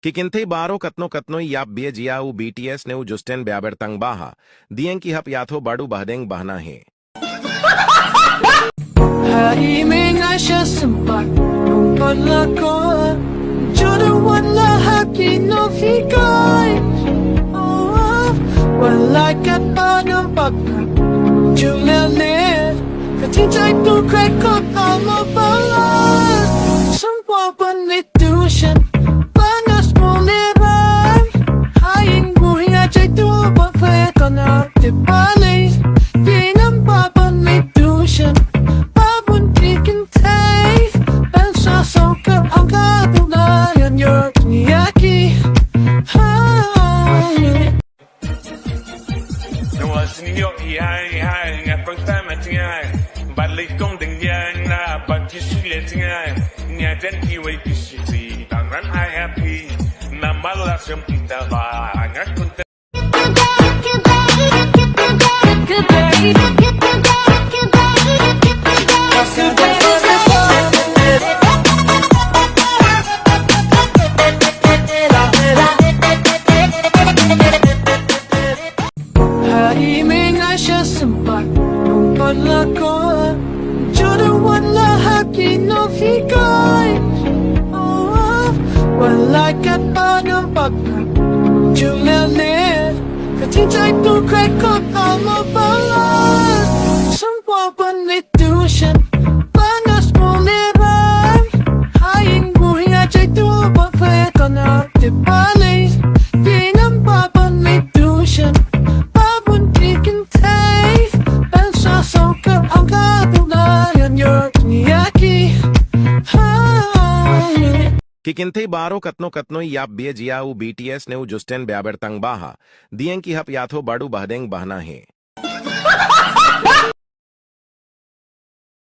Kikintay baro katno katnoy yap biya jiya u BTS ne u Justin Bieber baha, dieng ki hap yatho badu bahdeng bahna he. Tahimik na siya sempat memperlakuan Jodohan lahat kinofigay Walaikat panampak na Julianet Katincay tukay ko tamabalan Semua penitusan Panas muliran Hayang buhay ajay tubak Fekon arte palay Ginang papanitusan Bạn lịch công tình nhân là bạn chỉ suy lệ tình ai nhà dân khi vậy thì gì đang rắn ai happy nằm mắt là sớm kita và ngắt con Tahimik na siya sempat memperlakuan Jodohan lahat kinofigay Walaikat panampak na Julianet Katincay tukay ko tamabalan Semua penitusan Panas muliran Hayang buhay ajay tubak Fekon arte palay Ginang papanitusan Kikintay baro katno katnoy yap biya jiya u BTS ne u Justin Bieber baha, dieng ki hap yatho badu bahdeng bahna he.